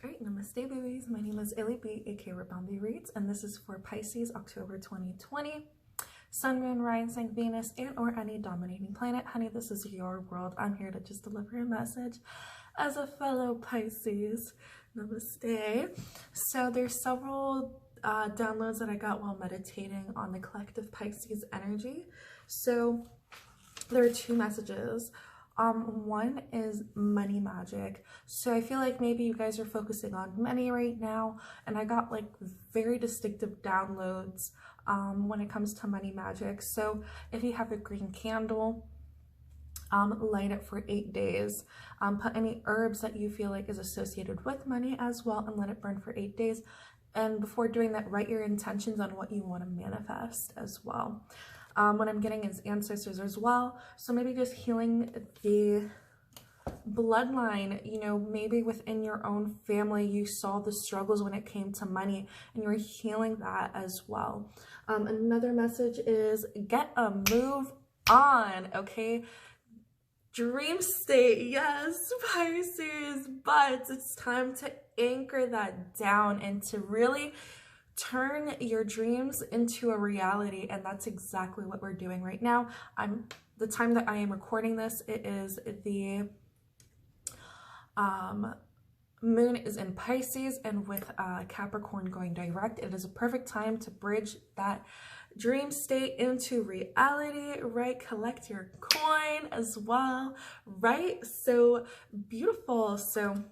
Alright, namaste babies. My name is Illy B, aka Rabambi Reads, and this is for Pisces October 2020. Sun, Moon, Rising, Venus, and or any dominating planet. Honey, this is your world. I'm here to just deliver a message as a fellow Pisces. Namaste. So there's several downloads that I got while meditating on the collective Pisces energy. So there are two messages. One is money magic. So I feel like maybe you guys are focusing on money right now, and I got like very distinctive downloads when it comes to money magic. So if you have a green candle, light it for 8 days. Put any herbs that you feel like is associated with money as well and let it burn for 8 days. And before doing that, write your intentions on what you want to manifest as well. What I'm getting is ancestors as well. So maybe just healing the bloodline, you know, maybe within your own family, you saw the struggles when it came to money and you're healing that as well. Another message is get a move on, okay? Dream state, yes, Pisces, but it's time to anchor that down and to really turn your dreams into a reality, and that's exactly what we're doing right now. The time that I am recording this, it is the moon is in Pisces, and with Capricorn going direct, it is a perfect time to bridge that dream state into reality, right? Collect your coin as well, right? So beautiful. So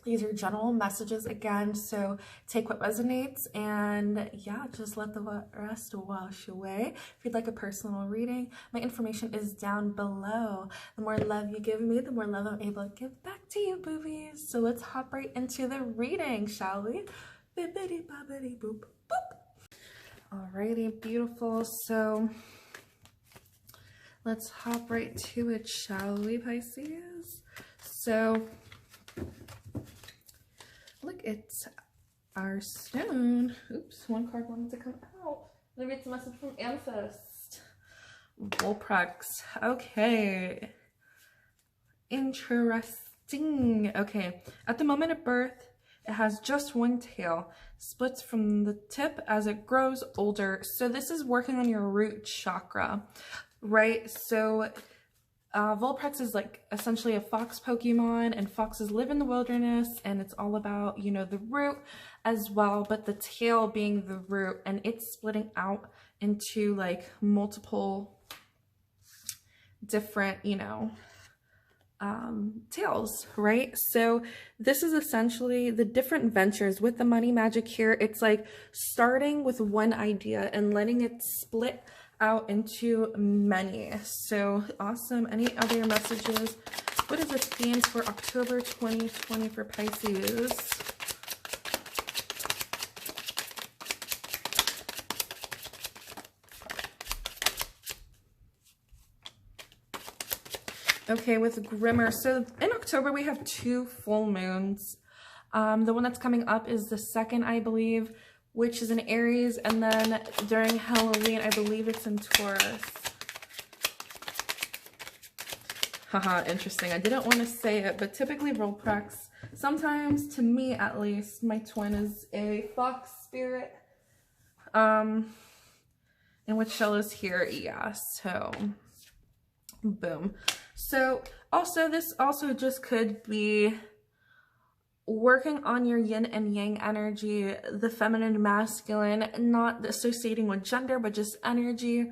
these are general messages again, so take what resonates and yeah, just let the rest wash away. If you'd like a personal reading, my information is down below. The more love you give me, the more love I'm able to give back to you, boobies. So let's hop right into the reading, shall we? Bibbidi bobbidi boop boop. Alrighty, beautiful. So let's hop right to it, shall we, Pisces? So look at our stone. Oops, one card wanted to come out. Maybe it's a message from Amethyst. Volprex. Okay. Interesting. Okay. At the moment of birth, it has just one tail. Splits from the tip as it grows older. So this is working on your root chakra, right? So Volprex is like essentially a fox Pokemon, and foxes live in the wilderness, and it's all about, you know, the root as well, but the tail being the root, and it's splitting out into like multiple different, you know, tails, right? So this is essentially the different ventures with the money magic here. It's like starting with one idea and letting it split out into many. So awesome. Any other messages? What is the themes for October 2020 for Pisces? Okay, with Grimmer. So in October we have 2 full moons. The one that's coming up is the 2nd, I believe, which is in Aries, and then during Halloween, I believe it's in Taurus. Haha, interesting. I didn't want to say it, but typically Volprex, sometimes, to me at least, my twin is a fox spirit. And with Shell is here, yeah, so boom. So also, this also just could be working on your yin and yang energy, the feminine and masculine, not associating with gender, but just energy.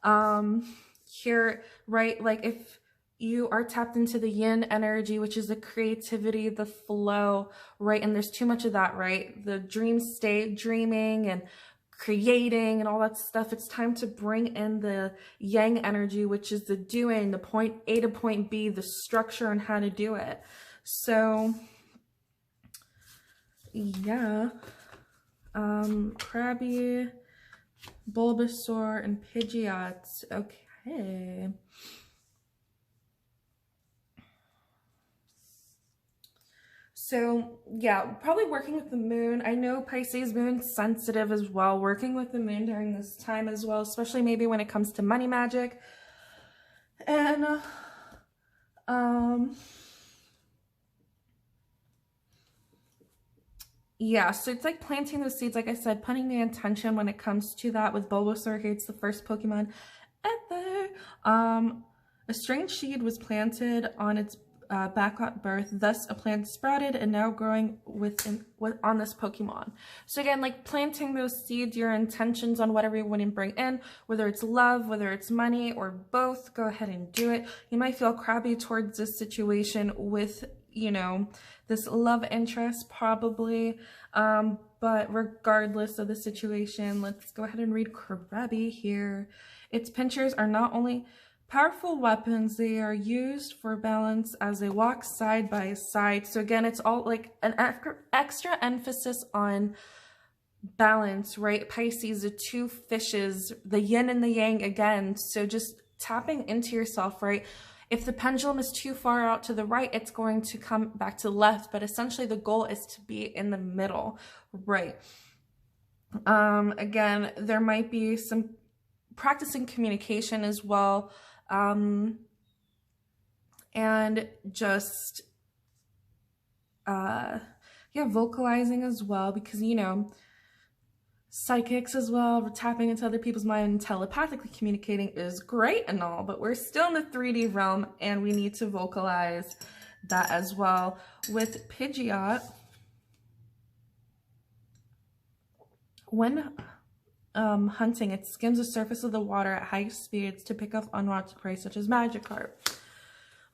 Here, right, like if you are tapped into the yin energy, which is the creativity, the flow, right, and there's too much of that, right, the dream state, dreaming and creating and all that stuff, it's time to bring in the yang energy, which is the doing, the point A to point B, the structure and how to do it. So yeah, Krabby, Bulbasaur, and Pidgeot. Okay. So yeah, probably working with the moon. I know Pisces moon's sensitive as well. Working with the moon during this time as well, especially maybe when it comes to money magic. And yeah, so it's like planting those seeds, like I said, putting the intention when it comes to that. With Bulbasaur here, it's the first Pokemon ever. A strange seed was planted on its back at birth, thus a plant sprouted and now growing on this Pokemon. So again, like planting those seeds, your intentions on whatever you want to bring in, whether it's love, whether it's money, or both, go ahead and do it. You might feel crabby towards this situation with, you know, this love interest probably, but regardless of the situation, let's go ahead and read crabby here. Its pinchers are not only powerful weapons, they are used for balance as they walk side by side. So again, it's all like an extra emphasis on balance, right? Pisces, the two fishes, the yin and the yang again. So just tapping into yourself, right? If the pendulum is too far out to the right, it's going to come back to the left, but essentially the goal is to be in the middle, right? Again, there might be some practicing communication as well, and just, yeah, vocalizing as well, because, you know, psychics as well, tapping into other people's mind and telepathically communicating is great and all, but we're still in the 3D realm and we need to vocalize that as well. With Pidgeot, when hunting, it skims the surface of the water at high speeds to pick up unwanted prey such as Magikarp.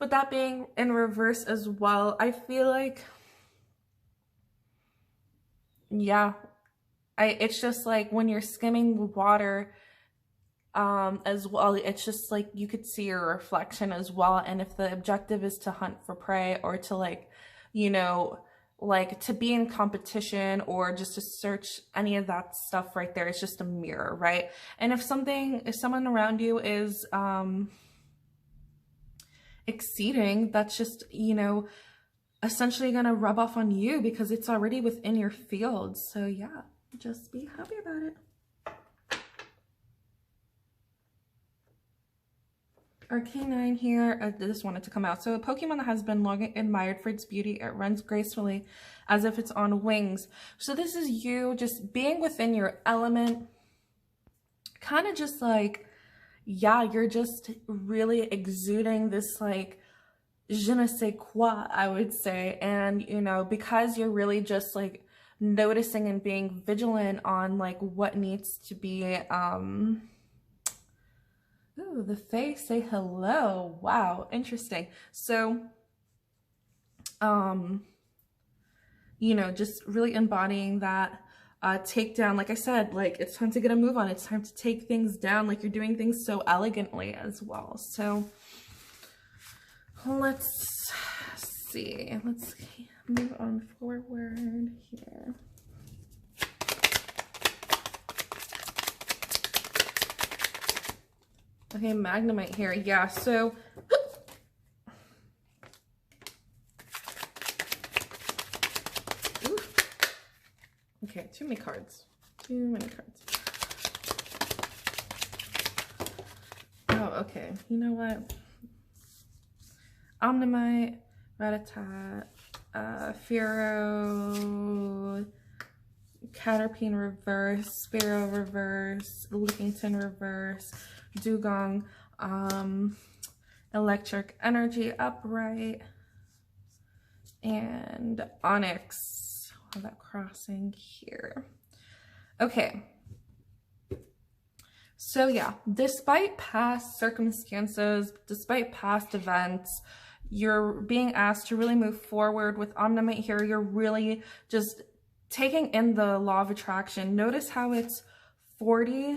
With that being in reverse as well, I feel like, yeah, it's just like when you're skimming the water as well, it's just like you could see your reflection as well. And if the objective is to hunt for prey, or to, like, you know, like to be in competition, or just to search any of that stuff right there, it's just a mirror, right? And if someone around you is exceeding, that's just, you know, essentially gonna rub off on you because it's already within your field. So yeah, just be happy about it. Arcanine here, I just wanted to come out. So a Pokemon that has been long admired for its beauty, it runs gracefully as if it's on wings. So this is you just being within your element, kind of just like, yeah, you're just really exuding this like je ne sais quoi, I would say. And, you know, because you're really just like noticing and being vigilant on like what needs to be, ooh, the Fae say hello. Wow, interesting. So, you know, just really embodying that takedown. Like I said, like it's time to get a move on. It's time to take things down. Like you're doing things so elegantly as well. So let's see. Let's move on forward here. Okay, Magnemite here. Yeah, so ooh. Okay, too many cards. Too many cards. Oh, okay. You know what? Omnimite, Rattata, Fearow, Caterpie reverse, Sparrow reverse, Lickington reverse, Dugong, Electric Energy upright, and Onyx. I'll have that crossing here. Okay. So yeah, despite past circumstances, despite past events, you're being asked to really move forward. With Omnimite here, you're really just taking in the law of attraction. Notice how it's 40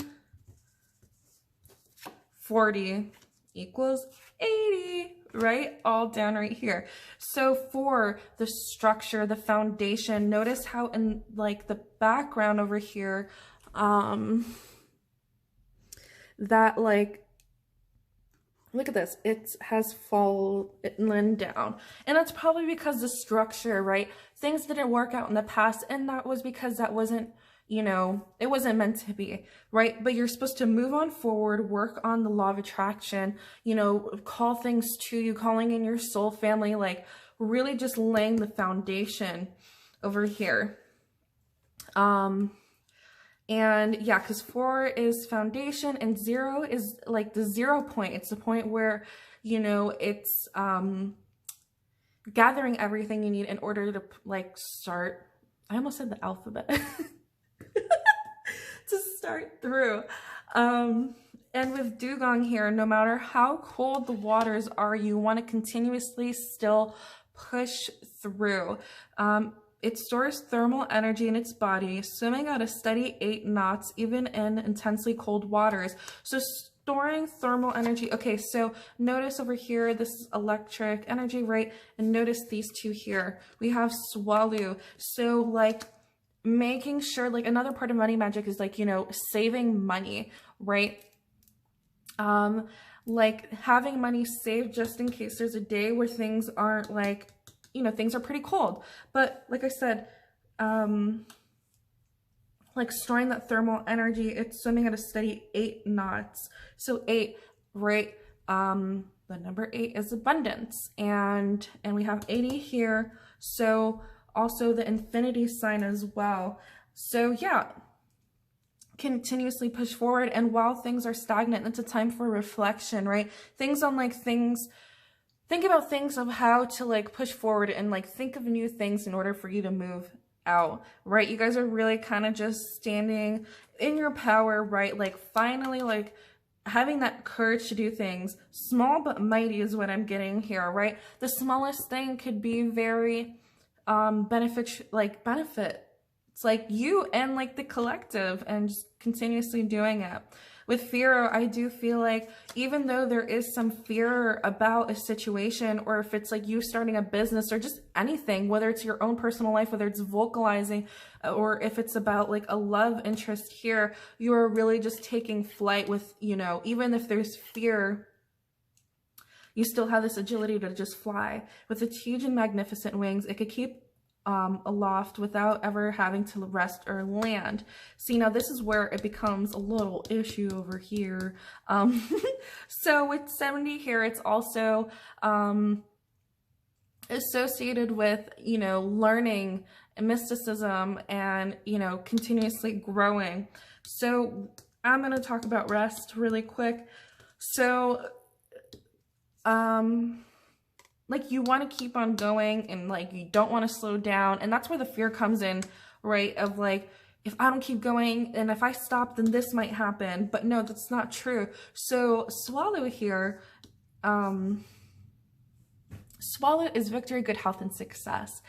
equals 80, right? All down right here. So for the structure, the foundation, notice how in like the background over here, that like, look at this, it has fallen down. And that's probably because the structure, right? Things didn't work out in the past, and that was because that wasn't, you know, it wasn't meant to be, right? But you're supposed to move on forward, work on the law of attraction, you know, call things to you, calling in your soul family, like really just laying the foundation over here. And yeah, because 4 is foundation and 0 is like the 0 point. It's the point where, you know, it's gathering everything you need in order to like start. I almost said the alphabet. To start through. And with dugong here, no matter how cold the waters are, you want to continuously still push through. It stores thermal energy in its body, swimming at a steady 8 knots, even in intensely cold waters. So storing thermal energy. Okay, so notice over here, this is electric energy, right? And notice these two here. We have swallow. So like making sure, like another part of money magic is like, you know, saving money, right? Like having money saved just in case there's a day where things aren't like, you know, things are pretty cold. But like I said, like storing that thermal energy, it's swimming at a steady 8 knots. So 8, right? The number 8 is abundance, and we have 80 here. So also the infinity sign as well. So yeah, continuously push forward. And while things are stagnant, it's a time for reflection, right? Things on like things, think about things of how to like push forward and like think of new things in order for you to move out, right? You guys are really kind of just standing in your power, right? Like finally like having that courage to do things. Small but mighty is what I'm getting here, right? The smallest thing could be very benefit. It's like you and like the collective, and just continuously doing it. With fear, I do feel like even though there is some fear about a situation, or if it's like you starting a business or just anything, whether it's your own personal life, whether it's vocalizing, or if it's about like a love interest here, you are really just taking flight with, you know, even if there's fear, you still have this agility to just fly. With its huge and magnificent wings, it could keep aloft without ever having to rest or land. See, now this is where it becomes a little issue over here. So with 70 here, it's also associated with, you know, learning and mysticism and, you know, continuously growing. So I'm going to talk about rest really quick. So, like you want to keep on going, and like you don't want to slow down, and that's where the fear comes in, right? Of like, if I don't keep going and if I stop, then this might happen. But no, that's not true. So swallow here, swallow is victory, good health, and success.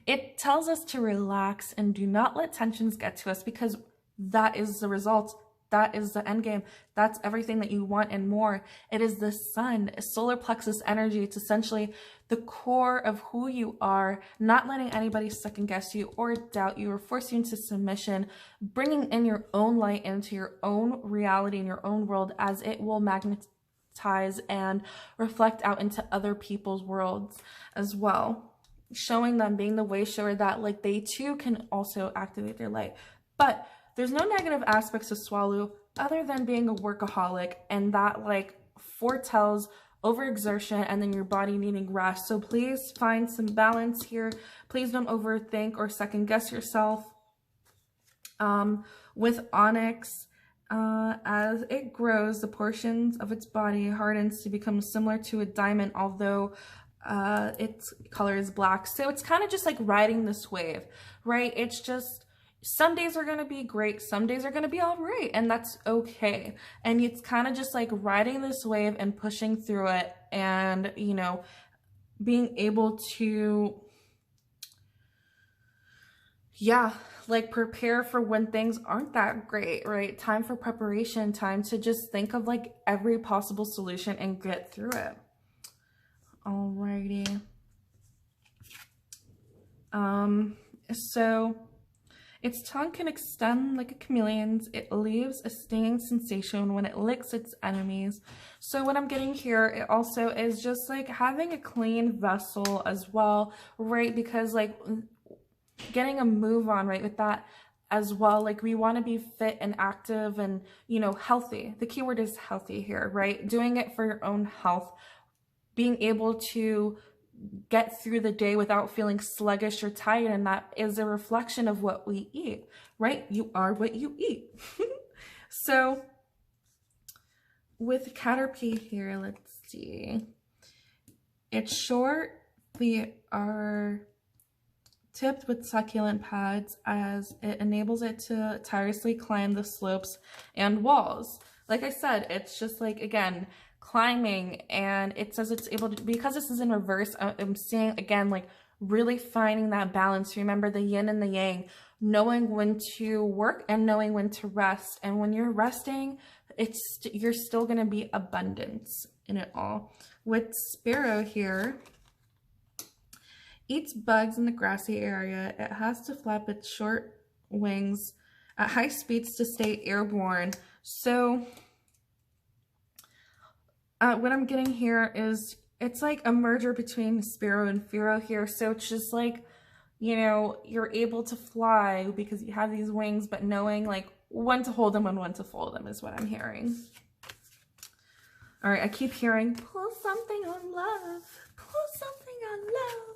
It tells us to relax and do not let tensions get to us, because that is the result. That is the end game. That's everything that you want and more. It is the sun, solar plexus energy. It's essentially the core of who you are, not letting anybody second guess you or doubt you or force you into submission, bringing in your own light into your own reality and your own world, as it will magnetize and reflect out into other people's worlds as well. Showing them, being the way shower that like they too can also activate their light. But there's no negative aspects to swallow other than being a workaholic, and that like foretells overexertion and then your body needing rest. So please find some balance here. Please don't overthink or second guess yourself. With onyx, as it grows, the portions of its body hardens to become similar to a diamond, although its color is black. So it's kind of just like riding this wave, right? It's just, some days are going to be great, some days are going to be all right, and that's okay. And it's kind of just like riding this wave and pushing through it, and, you know, being able to, yeah, like prepare for when things aren't that great, right? Time for preparation, time to just think of like every possible solution and get through it. Alrighty. So its tongue can extend like a chameleon's. It leaves a stinging sensation when it licks its enemies. So what I'm getting here, it also is just like having a clean vessel as well, right? Because like getting a move on, right, with that as well. Like we want to be fit and active and, you know, healthy. The key word is healthy here, right? Doing it for your own health, being able to get through the day without feeling sluggish or tired, and that is a reflection of what we eat, right? You are what you eat. So with Caterpie here, let's see. It's short. They are tipped with succulent pads as it enables it to tirelessly climb the slopes and walls. Like I said, it's just like, again, climbing, and it says it's able to, because this is in reverse, I'm seeing, again, like really finding that balance. Remember the yin and the yang, knowing when to work and knowing when to rest. And when you're resting, you're still going to be abundance in it all. With Sparrow here, eats bugs in the grassy area. It has to flap its short wings at high speeds to stay airborne. So what I'm getting here is it's like a merger between Sparrow and Pharaoh here. So it's just like, you know, you're able to fly because you have these wings, but knowing like when to hold them and when to fold them is what I'm hearing. All right, I keep hearing, pull something on love, pull something on love,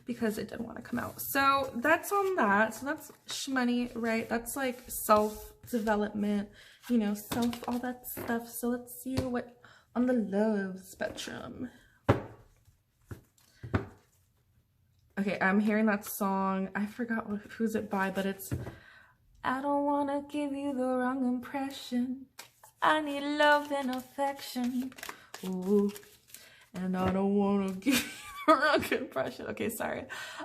because it didn't want to come out. So that's on that. So that's shmoney, right? That's like self-development, you know, all that stuff. So let's see what on the love spectrum. Okay, I'm hearing that song. I forgot who's it by, but it's, I don't want to give you the wrong impression. I need love and affection. Ooh. And I don't want to give you the wrong impression. Okay, sorry.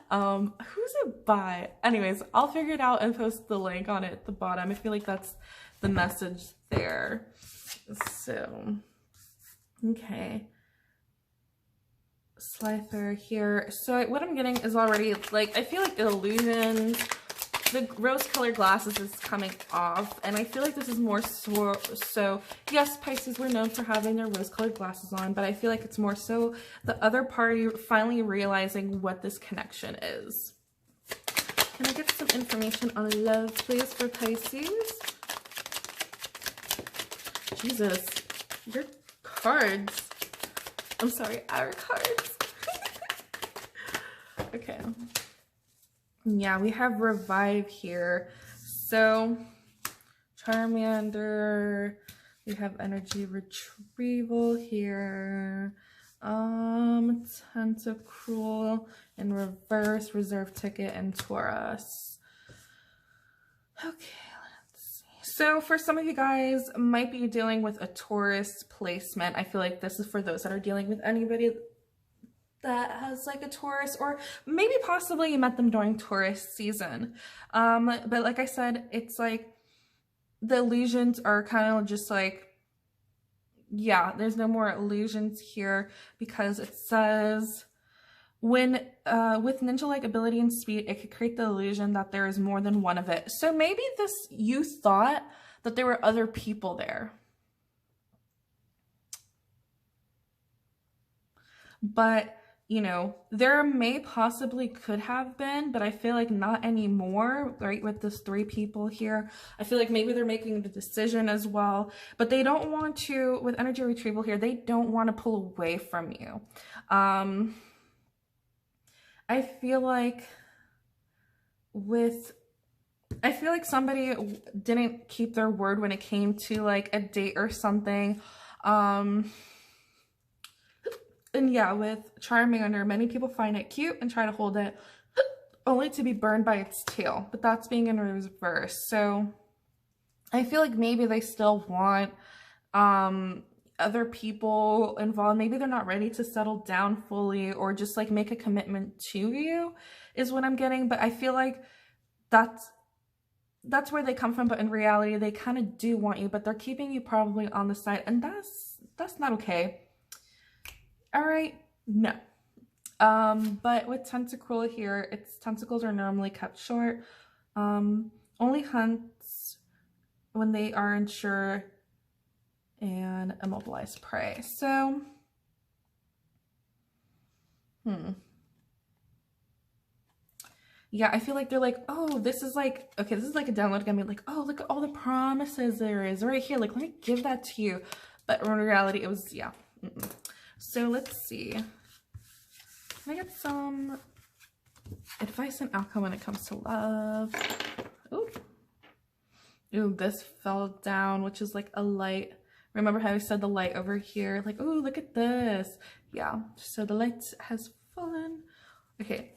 Who's it by? Anyways, I'll figure it out and post the link on it at the bottom. I feel like that's the message there. So, okay. Slither here. So what I'm getting is already like, I feel like illusions. The rose colored glasses is coming off, and I feel like this is more so yes, Pisces were known for having their rose colored glasses on, but I feel like it's more so the other party finally realizing what this connection is. Can I get some information on love, please, for Pisces? Jesus, your cards. I'm sorry, our cards. Okay. Yeah, we have Revive here. So, Charmander. We have Energy Retrieval here. Tentacruel in reverse, Reserve Ticket, and Taurus. Okay, let's see. So, for some of you guys, might be dealing with a Taurus placement. I feel like this is for those that are dealing with anybody that has like a Taurus, or maybe possibly you met them during Taurus season. But like I said, it's like the illusions are kind of just like, yeah, there's no more illusions here, because it says when with ninja-like ability and speed, it could create the illusion that there is more than one of it. So maybe you thought that there were other people there, but you know, there may possibly could have been, but I feel like not anymore, right? With this 3 people here, I feel like maybe they're making the decision as well, but they don't want to, with energy retrieval here, they don't want to pull away from you. I feel like somebody didn't keep their word when it came to like a date or something. And yeah, with Charmander, many people find it cute and try to hold it, only to be burned by its tail. But that's being in reverse. So I feel like maybe they still want other people involved. Maybe they're not ready to settle down fully, or just like make a commitment to you is what I'm getting. But I feel like that's where they come from. But in reality, they kind of do want you, but they're keeping you probably on the side. And that's not okay. All right, no. But with Tentacruel here, its tentacles are normally kept short. Only hunts when they are unsure and immobilized prey. So, yeah, I feel like they're like, oh, this is like, okay, this is like a download gonna be like, oh, look at all the promises there is right here. Like, let me give that to you. But in reality, it was, yeah. So let's see. Can I get some advice and outcome when it comes to love? Ooh. Ooh, this fell down, which is like a light. Remember how I said the light over here? Like, ooh, look at this. Yeah, so the light has fallen. Okay.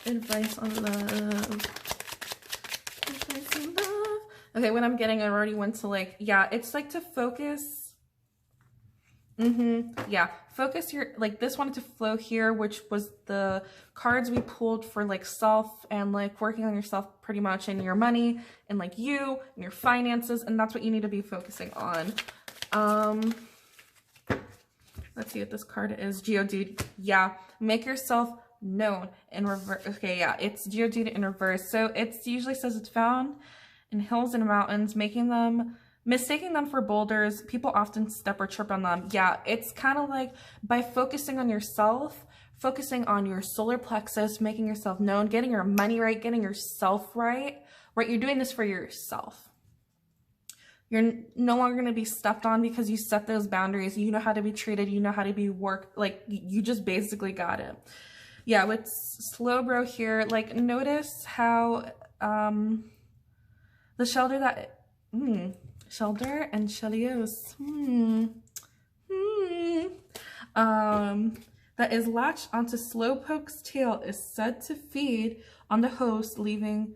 Advice on love. Advice on love. Okay, what I'm getting, I already went to like, yeah, it's like to focus. Yeah, focus your, like this wanted to flow here, which was the cards we pulled for like self and like working on yourself pretty much, and your money and like you and your finances, and that's what you need to be focusing on. Let's see what this card is. Geodude. Yeah, make yourself known in reverse. Okay, yeah, it's Geodude in reverse. So it usually says it's found in hills and mountains, mistaking them for boulders. People often step or trip on them. Yeah, it's kind of like by focusing on yourself, focusing on your solar plexus, making yourself known, getting your money right, getting yourself right, you're doing this for yourself. You're no longer going to be stepped on because you set those boundaries. You know how to be treated. You know how to be worked. Like, you just basically got it. Yeah, with Slow Bro here, like, notice how the shelter that... Shelter and Chelios. That is latched onto Slowpoke's tail is said to feed on the host, leaving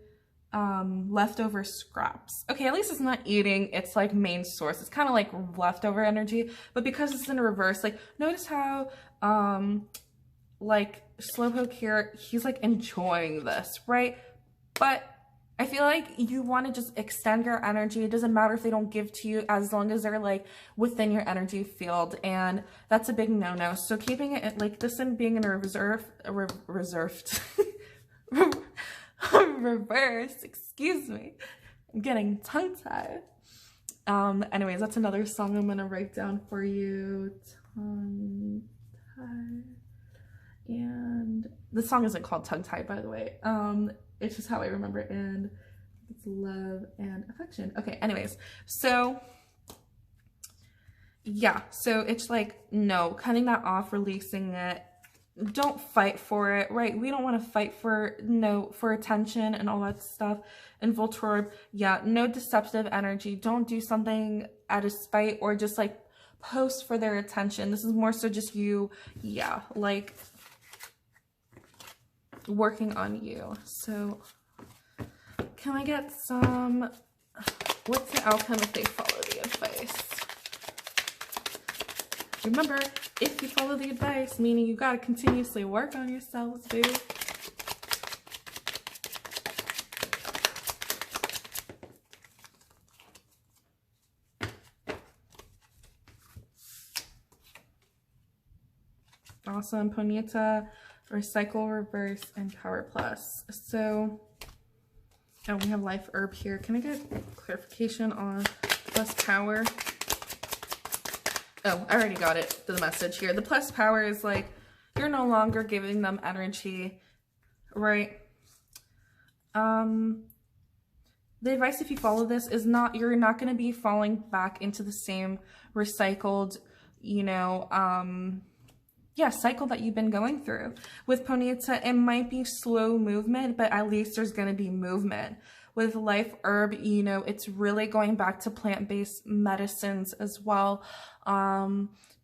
leftover scraps. Okay, at least it's not eating its like main source. It's kind of like leftover energy, but because it's in reverse, like notice how like Slowpoke here, he's like enjoying this, right? But I feel like you want to just extend your energy. It doesn't matter if they don't give to you, as long as they're like within your energy field, and that's a big no-no. So keeping it like this and being in a reserved reverse, excuse me, I'm getting tongue-tied. Anyways, that's another song I'm gonna write down for you. Tongue-tied. And the song isn't called Tongue-Tied, by the way. It's just how I remember it, and it's love and affection. Okay, anyways, so yeah, so it's like, no, cutting that off, releasing it. Don't fight for it, right? We don't want to fight for attention and all that stuff. And Voltorb, yeah, no deceptive energy. Don't do something out of spite or just like post for their attention. This is more so just you, yeah, like working on you. So can I get some, what's the outcome if they follow the advice? Remember, if you follow the advice, meaning you gotta continuously work on yourselves, boo. Awesome. Ponyta, Recycle, Reverse, and Power Plus. So, oh, we have Life Herb here. Can I get clarification on Plus Power? Oh, I already got it, the message here. The Plus Power is like, you're no longer giving them energy, right? The advice, if you follow this, is not, you're not going to be falling back into the same recycled, you know, yeah, cycle that you've been going through. With Ponyta, it might be slow movement, but at least there's going to be movement. With Life Herb, you know, it's really going back to plant-based medicines as well.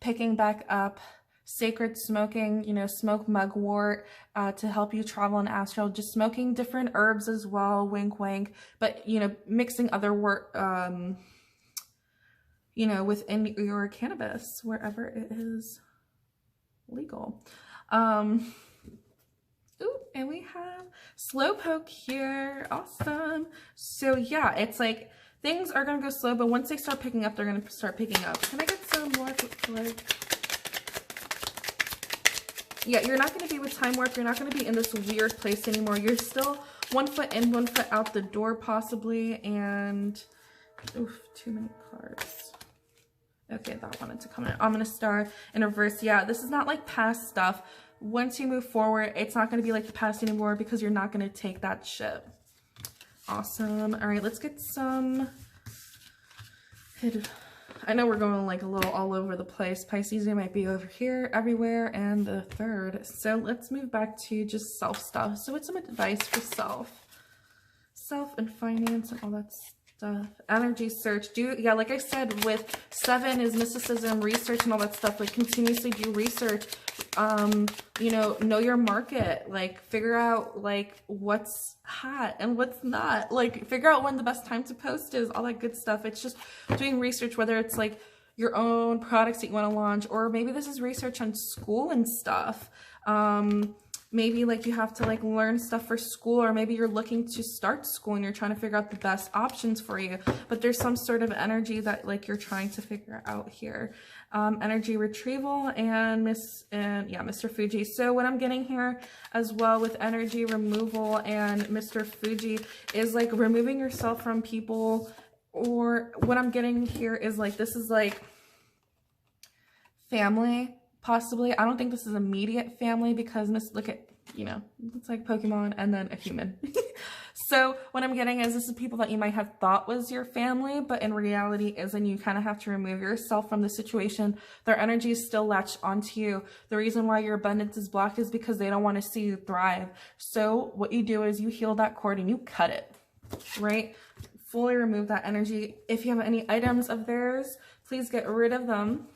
Picking back up sacred smoking, you know, smoke mugwort to help you travel in astral. Just smoking different herbs as well, wink, wink. But, you know, mixing other you know, within your cannabis, wherever it is legal. Ooh, and we have Slowpoke here. Awesome. So yeah, it's like things are gonna go slow, but once they start picking up, they're gonna start picking up. Can I get some more like, yeah, you're not gonna be with Time Warp. You're not gonna be in this weird place anymore. You're still 1 foot in, 1 foot out the door possibly, and oof, too many cards. Okay, that wanted to come in. Ominous Star in reverse. Yeah, this is not like past stuff. Once you move forward, it's not going to be like the past anymore because you're not going to take that shit. Awesome. All right, let's get some I know we're going like a little all over the place. Pisces, they might be over here, everywhere, and the third. So let's move back to just self stuff. So what's some advice for self and finance and all that stuff? Energy search. Yeah, like I said, with 7 is mysticism, research, and all that stuff. Like continuously do research. You know your market. Like figure out like what's hot and what's not. Like figure out when the best time to post is. All that good stuff. It's just doing research, whether it's like your own products that you want to launch, or maybe this is research on school and stuff. Maybe like you have to like learn stuff for school, or maybe you're looking to start school and you're trying to figure out the best options for you, but there's some sort of energy that like you're trying to figure out here. Energy retrieval and Mr. Fuji. So what I'm getting here as well with energy removal and Mr. Fuji is like removing yourself from people, or what I'm getting here is like this is like family. Possibly. I don't think this is immediate family because look at, it's like Pokemon and then a human. So what I'm getting is this is people that you might have thought was your family, but in reality isn't. You kind of have to remove yourself from the situation. Their energy is still latched onto you. The reason why your abundance is blocked is because they don't want to see you thrive. So what you do is you heal that cord and you cut it, right? Fully remove that energy. If you have any items of theirs, please get rid of them.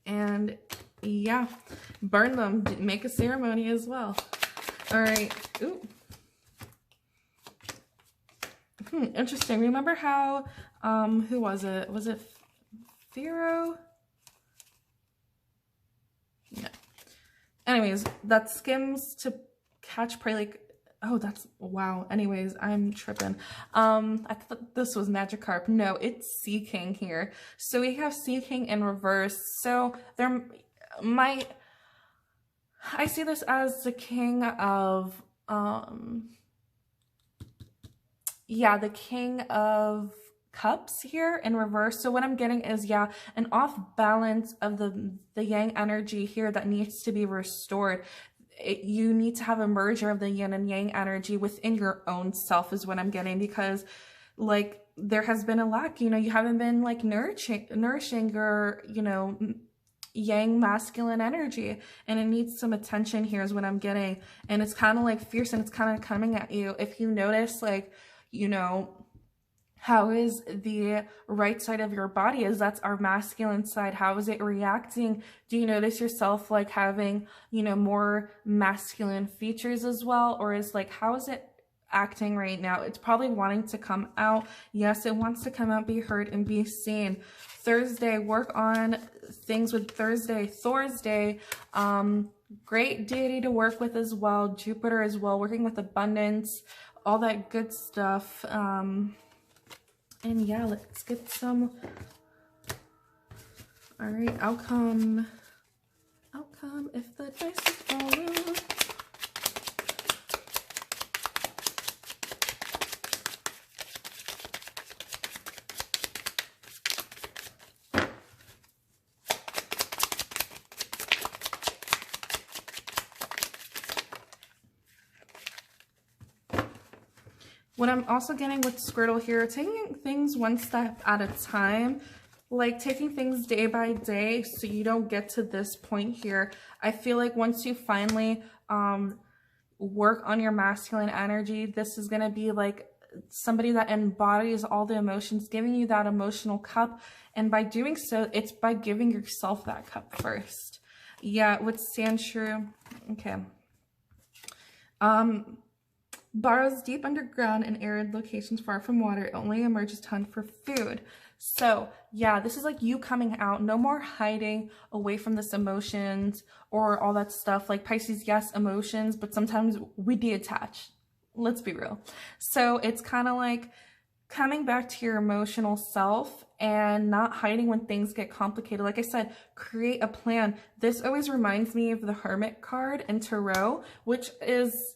And yeah, burn them, make a ceremony as well. All right. Ooh. Interesting. Remember how, who was it? Was it Pharaoh? Yeah. Anyways, that skims to catch prey, like, oh, that's, wow. Anyways, I'm tripping. I thought this was Magikarp. No, it's Sea King here. So we have Sea King in reverse. So I see this as the king of, the King of Cups here in reverse. So what I'm getting is, an off balance of the yang energy here that needs to be restored. You need to have a merger of the yin and yang energy within your own self is what I'm getting, because like there has been a lack, you haven't been like nourishing your, yang masculine energy, and it needs some attention here is what I'm getting. And it's kind of like fierce and it's kind of coming at you. If you notice, like, how is the right side of your body that's our masculine side? How is it reacting? Do you notice yourself like having, more masculine features as well? Or is like, how is it acting right now? It's probably wanting to come out. Yes, it wants to come out, be heard, and be seen. Thursday, work on things with Thursday. Great deity to work with as well. Jupiter as well, working with abundance, all that good stuff. And yeah, let's get some, all right, outcome, if the dice follow. What I'm also getting with Squirtle here, taking things one step at a time, like taking things day by day so you don't get to this point here. I feel like once you finally work on your masculine energy, this is going to be like somebody that embodies all the emotions, giving you that emotional cup. And by doing so, it's by giving yourself that cup first. Yeah, with Sand Shrew, okay. Burrows deep underground in arid locations far from water. It only emerges to hunt for food. So yeah, this is like you coming out. No more hiding away from this emotions or all that stuff. Like Pisces, yes, emotions, but sometimes we detach. Let's be real. So it's kind of like coming back to your emotional self and not hiding when things get complicated. Like I said, create a plan. This always reminds me of the Hermit card in Tarot, which is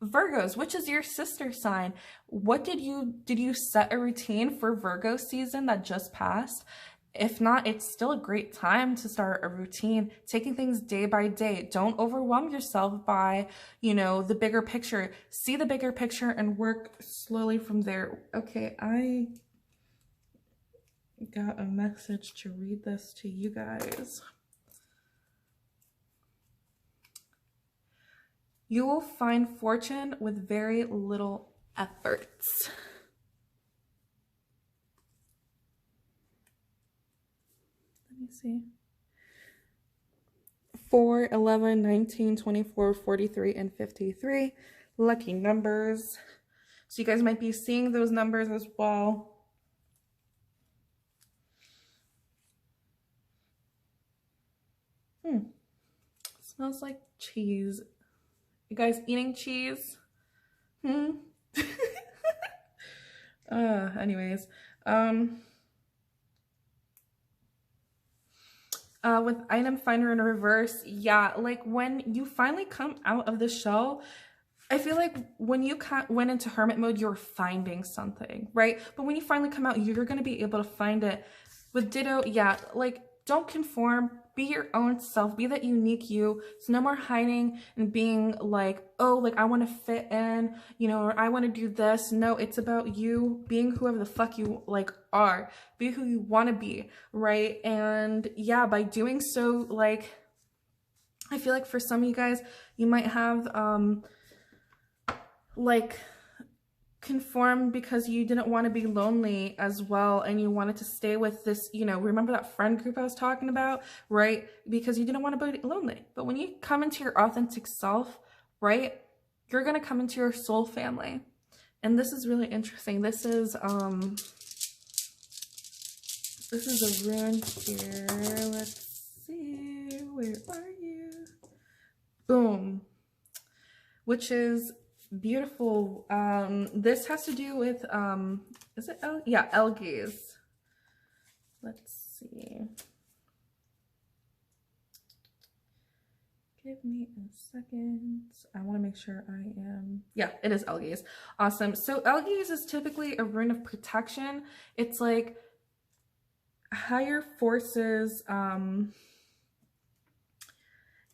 Virgos, which is your sister sign. What did you set a routine for Virgo season that just passed? If not, it's still a great time to start a routine, taking things day by day. Don't overwhelm yourself by, the bigger picture. See the bigger picture and work slowly from there. Okay, got a message to read this to you guys. You will find fortune with very little efforts. Let me see. 4, 11, 19, 24, 43, and 53. Lucky numbers. So you guys might be seeing those numbers as well. Smells like cheese. You guys eating cheese? Anyways. With item finder in reverse, yeah, like when you finally come out of the shell, I feel like when you went into hermit mode, you're finding something, right? But when you finally come out, you're going to be able to find it. With ditto, yeah, like don't conform, be your own self, be that unique you. It's no more hiding and being like, oh, like I want to fit in, you know, or I want to do this. No, it's about you being whoever the fuck you like are, be who you want to be, right? And yeah, by doing so, like I feel like for some of you guys, you might have like conform because you didn't want to be lonely as well, and you wanted to stay with this, you know, remember that friend group I was talking about, right? Because you didn't want to be lonely. But when you come into your authentic self, right, you're going to come into your soul family. And this is really interesting. This is a rune here. Let's see, where are you? Boom. Which is beautiful. This has to do with is it algae. Let's see, give me a second. I want to make sure I am, yeah, it is algae. Awesome. So algae is typically a rune of protection. It's like higher forces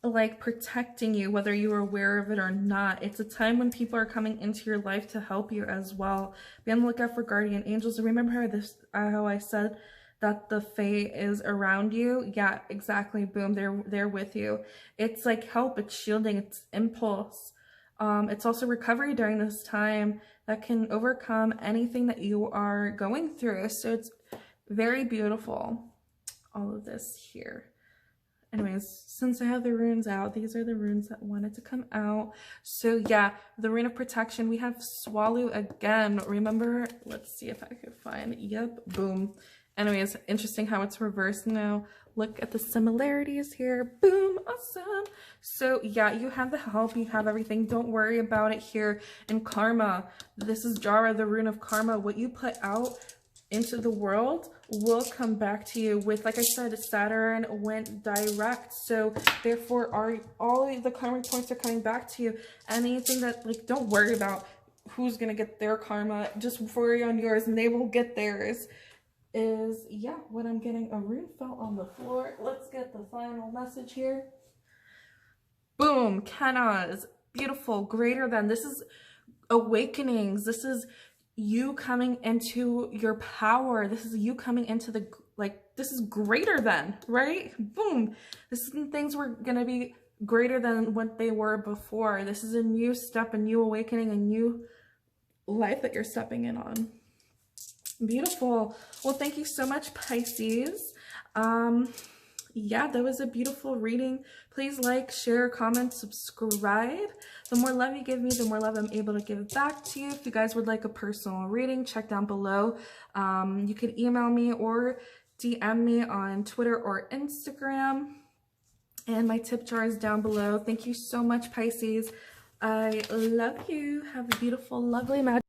like protecting you, whether you are aware of it or not. It's a time when people are coming into your life to help you as well. Be on the lookout for guardian angels. Remember how I said that the fae is around you? Yeah, exactly. Boom, they're with you. It's like help, it's shielding, it's impulse. It's also recovery during this time that can overcome anything that you are going through. So it's very beautiful, all of this here. Anyways, since I have the runes out, these are the runes that wanted to come out. So yeah, the rune of protection, we have swallow again. Remember, let's see if I could find, yep, boom. Anyways, interesting how it's reversed now. Look at the similarities here. Boom, awesome. So yeah, you have the help, you have everything. Don't worry about it here. And karma, this is Jara, the rune of karma. What you put out into the world will come back to you. With, like I said, Saturn went direct, so therefore all the karmic points are coming back to you. Anything that, like, don't worry about who's gonna get their karma, just worry on yours and they will get theirs. Is, yeah, what I'm getting. A rune fell on the floor. Let's get the final message here. Boom, Kenaz, beautiful, greater than. This is awakenings. This is you coming into your power. This is you coming into the, like, this is greater than, right? Boom. This is things were gonna be greater than what they were before. This is a new step, a new awakening, a new life that you're stepping in on. Beautiful. Well, thank you so much, Pisces. Yeah, that was a beautiful reading. Please like, share, comment, subscribe. The more love you give me, the more love I'm able to give back to you. If you guys would like a personal reading, check down below. You could email me or DM me on Twitter or Instagram. And my tip jar is down below. Thank you so much, Pisces. I love you. Have a beautiful, lovely, magic.